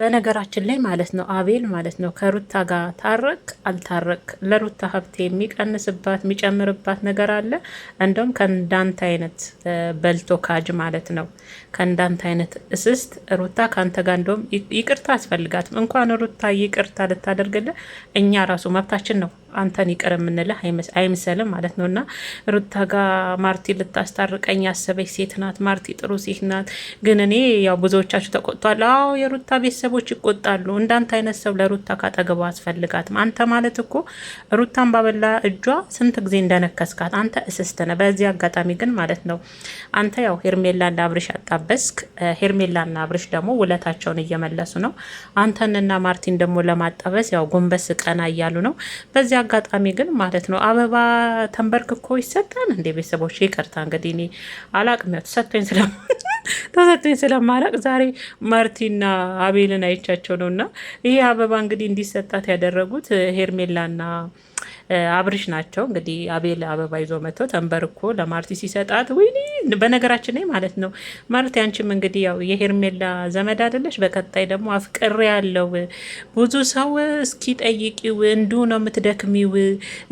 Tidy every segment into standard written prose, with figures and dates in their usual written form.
በነገራችን ላይ ማለት ነው አቤል ማለት ነው ከሩታ ጋር ታረቅ አልታረቅ ለሩታ ሀብት የሚቀንስባት የሚጨምርባት ነገር አለ? እንደውም ከእንዳንተ አይነት በልቶ ካጅ ማለት ነው ከእንዳንተ አይነት እስስት ሩታ ከአንተ ጋር እንደውም ይቅርታ አስፈልጋትም። እንኳን ሩታ ይቅርታ ልታደርግልህ እኛ ራሱ መብታችን ነው አንተን ይቅር የምንልህ አይምሰልም ማለት ነው። እና ሩታ ጋር ማርቲ ልታስታርቀኝ ያሰበች ሴት ናት። ማርቲ ጥሩ ሴት ናት። ግን እኔ ያው ብዙዎቻችሁ ተቆጥቷል። አዎ የሩታ ቤተሰቦች ይቆጣሉ። እንዳንተ አይነት ሰው ለሩታ ካጠገቧ አስፈልጋትም። አንተ ማለት እኮ ሩታን ባበላ እጇ ስንት ጊዜ እንደነከስካት አንተ እስስት ነህ። በዚህ አጋጣሚ ግን ማለት ነው አንተ ያው ሄርሜላና አብርሽ አጣበስክ። ሄርሜላና አብርሽ ደግሞ ውለታቸውን እየመለሱ ነው። አንተንና ማርቲን ደግሞ ለማጣበስ ያው ጎንበስ ቀና እያሉ ነው። በዚህ አጋጣሚ ግን ማለት ነው አበባ ተንበርክኮ ይሰጣል እንዴ? ቤተሰቦች ይቅርታ እንግዲህ እኔ አላቅም ተሰጥቶኝ ስለማላቅ ዛሬ ማርቲና አቤልን አይቻቸው ነው። እና ይሄ አበባ እንግዲህ እንዲሰጣት ያደረጉት ሄርሜላና አብርሽ ናቸው። እንግዲህ አቤል አበባ ይዞ መጥቶ ተንበርኮ ለማርቲ ሲሰጣት ወይኔ በነገራችን ላይ ማለት ነው ማርቲ አንቺም እንግዲህ ያው የሄርሜላ ዘመድ አይደለሽ። በቀጣይ ደግሞ አፍቅሬ ያለው ብዙ ሰው እስኪ ጠይቂው እንዱ ነው የምትደክሚው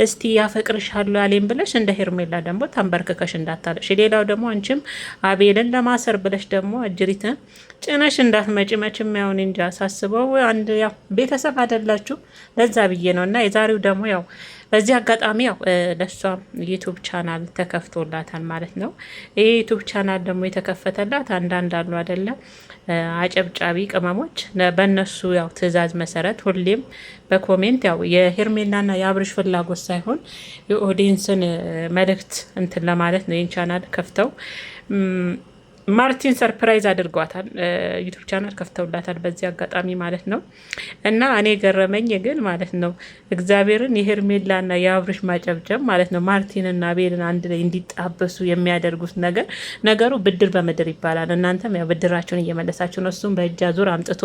እስቲ ያፈቅርሻለሁ አሌም ብለሽ እንደ ሄርሜላ ደግሞ ተንበርክከሽ እንዳታለሽ። ሌላው ደግሞ አንቺም አቤልን ለማሰር ብለሽ ደግሞ አጅሪትን ጭነሽ እንዳትመጪ። መቼም ያውን እንጃ ሳስበው አንድ ያው ቤተሰብ አይደላችሁ ለዛ ብዬ ነው። እና የዛሬው ደግሞ ያው በዚህ አጋጣሚ ያው ለሷ ዩቲዩብ ቻናል ተከፍቶላታል ማለት ነው። ይሄ ዩቲዩብ ቻናል ደግሞ የተከፈተላት አንዳንድ አሉ አይደለም አጨብጫቢ ቅመሞች በእነሱ ያው ትዕዛዝ መሰረት ሁሌም በኮሜንት ያው የሄርሜላና የአብርሽ ፍላጎት ሳይሆን የኦዲየንስን መልእክት እንትን ለማለት ነው ይህን ቻናል ከፍተው ማርቲን ሰርፕራይዝ አድርጓታል። ዩቱብ ቻናል ከፍተውላታል በዚህ አጋጣሚ ማለት ነው። እና እኔ ገረመኝ ግን ማለት ነው እግዚአብሔርን የሄርሜላና የአብርሽ ማጨብጨብ ማለት ነው ማርቲንና ቤልን አንድ ላይ እንዲጣበሱ የሚያደርጉት ነገሩ ብድር በምድር ይባላል። እናንተም ያው ብድራቸውን እየመለሳችሁ ነው። እሱም በእጅ አዙር አምጥቶ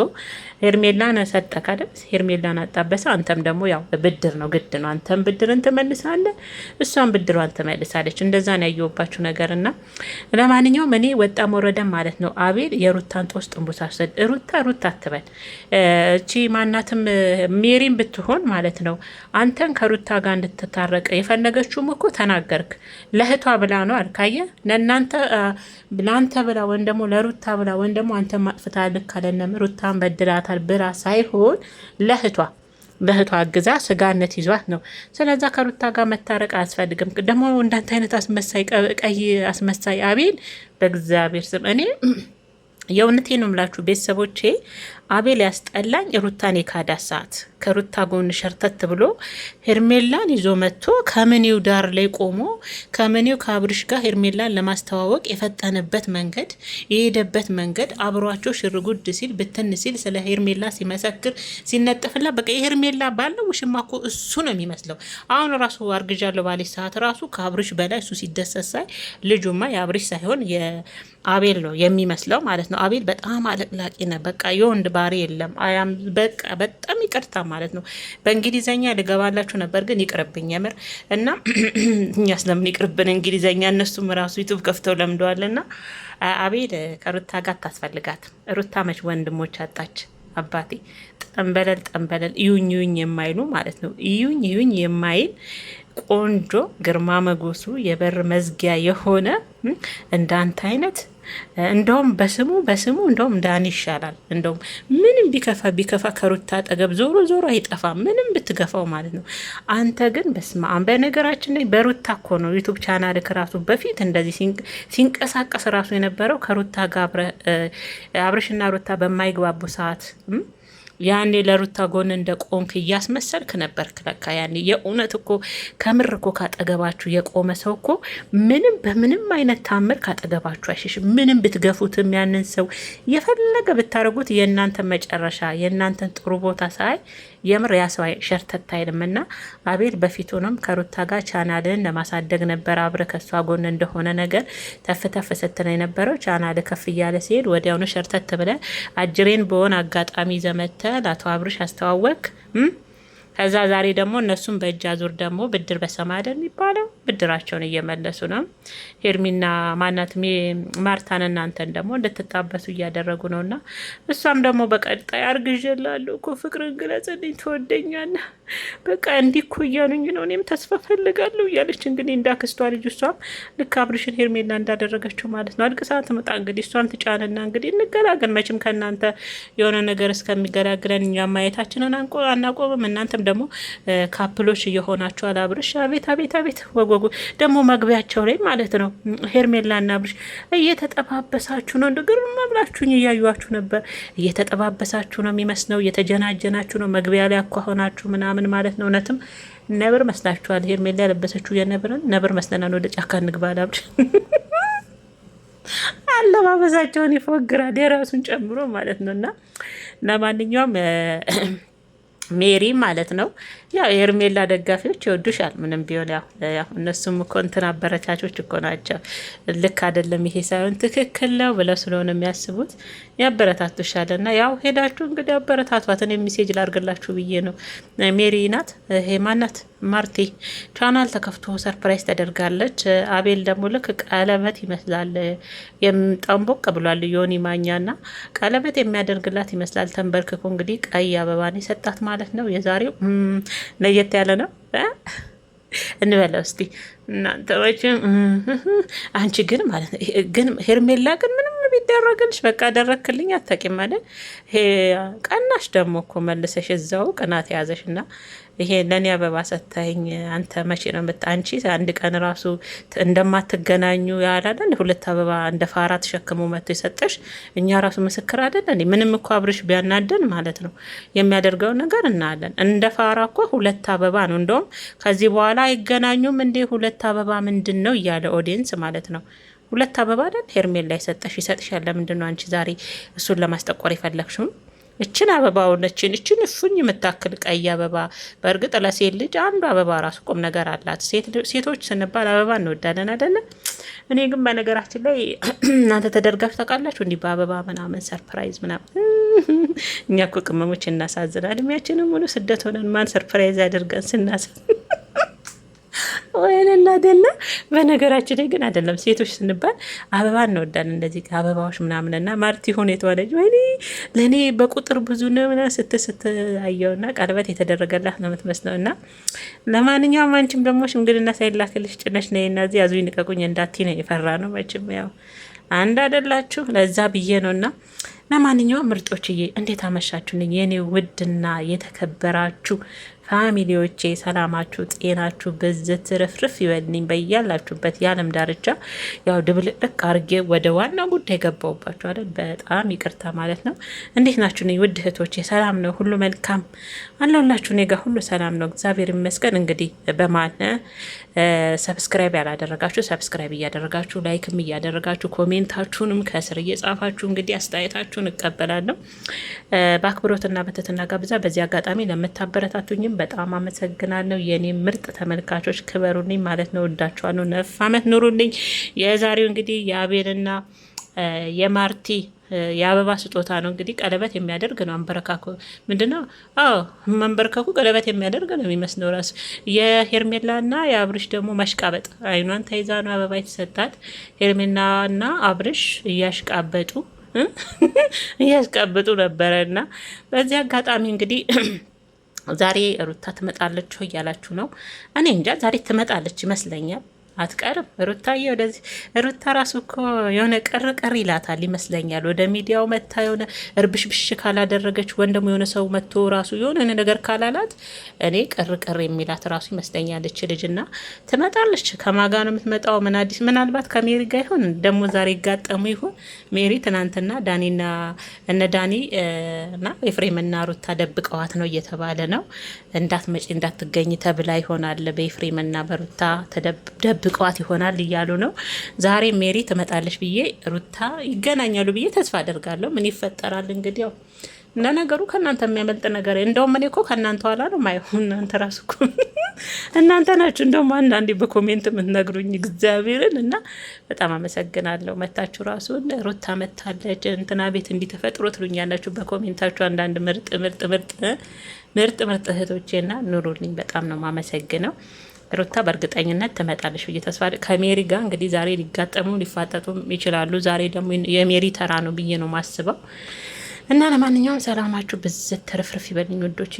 ሄርሜላን ሰጠክ አይደል? ሄርሜላን አጣበሰ። አንተም ደግሞ ያው ብድር ነው ግድ ነው። አንተም ብድርን ትመልሳለህ፣ እሷም ብድሯን ትመልሳለች። እንደዛ ነው ያየሁባችሁ ነገር። እና ለማንኛውም እኔ ወጣ ወረደ ማለት ነው አቤል የሩታን ጦስ ጥንቡስ አሰድ ሩታ አትበል። እቺ ማናትም ሜሪን ብትሆን ማለት ነው አንተን ከሩታ ጋር እንድትታረቅ የፈለገችውም እኮ ተናገርክ። ለእህቷ ብላ ነው አልካየ ለአንተ ብላ ወይም ደግሞ ለሩታ ብላ ወይም ደግሞ አንተ ማጥፍታ ልክ አለንም ሩታን በድላታል ብላ ሳይሆን ለእህቷ አግዛ ስጋነት ይዟት ነው። ስለዛ ከሩታ ጋር መታረቅ አያስፈልግም። ደግሞ እንዳንተ አይነት አስመሳይ ቀይ አስመሳይ አቤል በእግዚአብሔር ስም እኔ የእውነቴ ነው የምላችሁ ቤተሰቦቼ። አቤል ያስጠላኝ ሩታን የካዳ ሰዓት ከሩታ ጎን ሸርተት ብሎ ሄርሜላን ይዞ መጥቶ ከምኒው ዳር ላይ ቆሞ ከምኒው ከአብርሽ ጋር ሄርሜላን ለማስተዋወቅ የፈጠነበት መንገድ የሄደበት መንገድ አብሯቸው ሽርጉድ ሲል ብትን ሲል ስለ ሄርሜላ ሲመሰክር ሲነጥፍላ በቃ የሄርሜላ ባለው ውሽማ እኮ እሱ ነው የሚመስለው። አሁን ራሱ አርግዣለሁ ባለች ሰዓት ራሱ ከአብርሽ በላይ እሱ ሲደሰሳይ ልጁማ የአብርሽ ሳይሆን የአቤል ነው የሚመስለው ማለት ነው። አቤል በጣም አለቅላቂ ነው። በቃ የወንድ ባህሪ የለም። አያም በቃ በጣም ይቅርታ ማለት ነው። በእንግሊዘኛ ልገባላችሁ ነበር ግን ይቅርብኝ የምር። እና እኛ ስለምን ይቅርብን እንግሊዘኛ፣ እነሱም ራሱ ዩቱብ ከፍተው ለምደዋልና አቤል ከሩታ ጋር ታስፈልጋት። ሩታ መች ወንድሞች አጣች አባቴ። ጠንበለል እዩኝ የማይሉ ማለት ነው። እዩኝ የማይል ቆንጆ ግርማ መጎሱ የበር መዝጊያ የሆነ እንዳንተ አይነት እንደውም በስሙ እንደውም ዳኒ ይሻላል። እንደውም ምንም ቢከፋ ከሩታ አጠገብ ዞሮ አይጠፋም፣ ምንም ብትገፋው ማለት ነው። አንተ ግን በስመ አብ። በነገራችን ላይ በሩታ እኮ ነው ዩቱብ ቻናል ከራሱ በፊት እንደዚህ ሲንቀሳቀስ ራሱ የነበረው ከሩታ ጋር አብርሽና ሩታ በማይግባቡ ሰዓት ያኔ ለሩታ ጎን እንደ ቆምክ እያስመሰልክ ነበር። ለካ ያኔ የእውነት እኮ ከምር እኮ ካጠገባችሁ የቆመ ሰው እኮ በምንም አይነት ታምር ካጠገባችሁ አይሸሽም። ምንም ብትገፉትም ያንን ሰው የፈለገ ብታደርጉት የእናንተን መጨረሻ የእናንተን ጥሩ ቦታ ሳይ የምር ያ ሰው ሸርተት አይልምና አቤል በፊቱንም ከሩታ ጋር ቻናልን ለማሳደግ ነበር አብረ ከሷ ጎን እንደሆነ ነገር ተፍተፍ ስትል የነበረው ቻናል ከፍ እያለ ሲሄድ ወዲያውኑ ሸርተት ብለ አጅሬን በሆነ አጋጣሚ ዘመተ ለአቶ አብርሽ አስተዋወቅ። ከዛ ዛሬ ደግሞ እነሱም በእጅ አዙር ደግሞ ብድር በሰማደ የሚባለው ብድራቸውን እየመለሱ ነው። ሄርሚና ማናት ማርታን እናንተን ደግሞ እንድትጣበሱ እያደረጉ ነው። እና እሷም ደግሞ በቀጣይ አርግዤላለሁ እኮ ፍቅርን ግለጽልኝ፣ ትወደኛለህ በቃ እንዲህ እኮ እያሉኝ ነው፣ እኔም ተስፋ ፈልጋለሁ እያለች እንግዲህ እንዳክስቷ ልጅ እሷም ልክ አብርሽን ሄርሜላ እንዳደረገችው ማለት ነው። አልቅሳ ትመጣ እንግዲህ እሷን ትጫንና እንግዲህ እንገላገል። መቼም ከእናንተ የሆነ ነገር እስከሚገላግለን እኛ ማየታችንን አናቆምም። እናንተም ደግሞ ካፕሎች እየሆናችሁ አላብርሽ አቤት አቤት አቤት ወጎጉ ደግሞ መግቢያቸው ላይ ማለት ነው ሄርሜላና አብርሽ እየተጠባበሳችሁ ነው። እንደግር መብላችሁኝ እያዩዋችሁ ነበር። እየተጠባበሳችሁ ነው የሚመስለው፣ እየተጀናጀናችሁ ነው መግቢያ ላይ አኳሆናችሁ ምናምን ማለት ነው። እውነትም ነብር መስላችኋል። ሄርሜላ ያለበሰችው የነብርን ነብር መስለናል። ወደ ጫካ እንግባ አብርሽ አለባበሳቸውን ይፎግራል የራሱን ጨምሮ ማለት ነው። እና ለማንኛውም ሜሪ ማለት ነው ያው የሄርሜላ ደጋፊዎች ይወዱሻል። ምንም ቢሆን ያው እነሱም እኮ እንትን አበረቻቾች እኮ ናቸው። ልክ አይደለም ይሄ ሳይሆን ትክክል ነው ብለው ስለሆነ የሚያስቡት ያበረታቱሻል። እና ያው ሄዳችሁ እንግዲህ አበረታቷት። እኔ ሜሴጅ ላርግላችሁ ብዬ ነው። ሜሪ ናት ይሄ ማናት ማርቲ ቻናል ተከፍቶ ሰርፕራይዝ ተደርጋለች። አቤል ደግሞ ልክ ቀለበት ይመስላል ጠንቦቅ ብሏል። ዮኒ ማኛና ቀለበት የሚያደርግላት ይመስላል ተንበርክኮ እንግዲህ ቀይ አበባን የሰጣት ማለት ነው። የዛሬው ለየት ያለ ነው እንበለው እስቲ እናንተ ወጭም አንቺ ግን ማለት ነው። ግን ሄርሜላ ግን ምንም ቢደረግልሽ በቃ አደረክልኝ አታውቂም አይደል? ቀናሽ ደግሞ እኮ መልሰሽ እዛው ቅናት የያዘሽ እና ይሄ ለእኔ አበባ ሰታኝ አንተ መቼ ነው አንቺ አንድ ቀን ራሱ እንደማትገናኙ ያላለን ሁለት አበባ እንደ ፋራ ተሸክሞ መጥቶ የሰጠሽ እኛ ራሱ ምስክር አይደለን። ምንም እኮ አብርሽ ቢያናደን ማለት ነው የሚያደርገውን ነገር እናያለን። እንደ ፋራ እኮ ሁለት አበባ ነው። እንደውም ከዚህ በኋላ አይገናኙም እንዴ ሁለት አበባ ምንድን ነው እያለ ኦዲየንስ ማለት ነው። ሁለት አበባ አይደል ሄርሜላ ይሰጠሽ ይሰጥሻል። ለምንድን ነው አንቺ ዛሬ እሱን ለማስጠቆር የፈለግሽው? እችን አበባውን እችን እፉኝ የምታክል ቀይ አበባ። በእርግጥ ለሴት ልጅ አንዱ አበባ ራሱ ቁም ነገር አላት። ሴቶች ስንባል አበባ እንወዳለን አይደለ? እኔ ግን በነገራችን ላይ እናንተ ተደርጋችሁ ታውቃላችሁ እንዲህ በአበባ ምናምን ሰርፕራይዝ ምናምን? እኛ እኮ ቅመሞች እናሳዝናል። እድሜያችንም ሙሉ ስደት ሆነን ማን ሰርፕራይዝ ያደርገን ስናሳ ወይኔና ደና። በነገራችን ላይ ግን አይደለም ሴቶች ስንባል አበባ እንወዳለን እንደዚህ አበባዎች ምናምንና ማርቲ ሁኔታ ወለጅ ወይኔ ለኔ በቁጥር ብዙ ነው ምና ስትአየውና ቀለበት የተደረገላት ነው የምትመስለው። እና ለማንኛውም አንቺም ደግሞ ሽምግልና ሳይላክልሽ ጭነሽ ነይና እዚህ ያዙኝ ንቀቁኝ እንዳቲ ነው የፈራ ነው። መቼም ያው አንድ አይደላችሁ ለዛ ብዬ ነውና ለማንኛውም ምርጦችዬ እንዴት አመሻችሁልኝ የኔ ውድና የተከበራችሁ ፋሚሊዎቼ? ሰላማችሁ ጤናችሁ ብዝት ርፍርፍ ይበልኝ በያላችሁበት የዓለም ዳርቻ። ያው ድብልቅልቅ አርጌ ወደ ዋና ጉዳይ ገባሁባችሁ አይደል? በጣም ይቅርታ ማለት ነው። እንዴት ናችሁ ውድ እህቶቼ? ሰላም ነው? ሁሉ መልካም አለሁላችሁ። እኔ ጋር ሁሉ ሰላም ነው እግዚአብሔር ይመስገን። እንግዲህ በማለ ሰብስክራይብ ያላደረጋችሁ ሰብስክራይብ እያደረጋችሁ ላይክም እያደረጋችሁ ኮሜንታችሁንም ከስር እየጻፋችሁ እንግዲህ አስተያየታችሁን እቀበላለሁ በአክብሮትና በትህትና ጋብዛ። በዚህ አጋጣሚ ለምታበረታቱኝም በጣም አመሰግናለሁ። የኔ ምርጥ ተመልካቾች ክበሩልኝ ማለት ነው። ወዳችኋለሁ። 9 ዓመት ኑሩልኝ። የዛሬው እንግዲህ የአቤልና የማርቲ የአበባ ስጦታ ነው። እንግዲህ ቀለበት የሚያደርግ ነው። አንበረካኩ ምንድነው? አዎ መንበርከኩ ቀለበት የሚያደርግ ነው የሚመስለው ራሱ። የሄርሜላና የአብርሽ ደግሞ መሽቃበጥ አይኗን ተይዛ ነው አበባ የተሰጣት። ሄርሜላና አብርሽ እያሽቃበጡ ነበረ እና በዚህ አጋጣሚ እንግዲህ ዛሬ ሩታ ትመጣለች እያላችሁ ነው። እኔ እንጃ ዛሬ ትመጣለች ይመስለኛል። አትቀርም ሩታዬ። ወደዚህ ሩታ ራሱ እኮ የሆነ ቀር ይላታል ይመስለኛል። ወደ ሚዲያው መታ የሆነ እርብሽብሽ ካላደረገች ወይም ደግሞ የሆነ ሰው መጥቶ ራሱ የሆነ ነገር ካላላት እኔ ቀር የሚላት ራሱ ይመስለኛል እች ልጅና ትመጣለች። ከማጋ ነው የምትመጣው? ምን አዲስ? ምናልባት ከሜሪ ጋር ይሆን ደግሞ ዛሬ ይጋጠሙ ይሆን? ሜሪ ትናንትና ዳኒና እነ ዳኒ እና ኤፍሬምና ሩታ ደብቀዋት ነው እየተባለ ነው። እንዳትመጪ እንዳትገኝ ተብላ ይሆናል በኤፍሬምና በሩታ ደብቀዋት ይሆናል እያሉ ነው። ዛሬ ሜሪ ትመጣለች ብዬ ሩታ ይገናኛሉ ብዬ ተስፋ አደርጋለሁ። ምን ይፈጠራል እንግዲህ ያው ለነገሩ ከእናንተ የሚያመልጥ ነገር እንደውም እኔ እኮ ከእናንተ ኋላ ነው ማየው። እናንተ ራሱ እኮ እናንተ ናችሁ እንደውም አንዳንዴ በኮሜንት የምትነግሩኝ እግዚአብሔርን። እና በጣም አመሰግናለሁ። መታችሁ ራሱ ሩታ መታለች እንትና ቤት እንዲተፈጥሮ ትሉኛላችሁ በኮሜንታችሁ። አንዳንድ ምርጥ እህቶቼና ኑሩልኝ። በጣም ነው ማመሰግነው። ሩታ በእርግጠኝነት ትመጣለች ብዬ ተስፋ ከሜሪ ጋር እንግዲህ ዛሬ ሊጋጠሙ ሊፋጠጡም ይችላሉ። ዛሬ ደግሞ የሜሪ ተራ ነው ብዬ ነው ማስበው። እና ለማንኛውም ሰላማችሁ ብዝት ትርፍርፍ ይበልኝ ውዶች።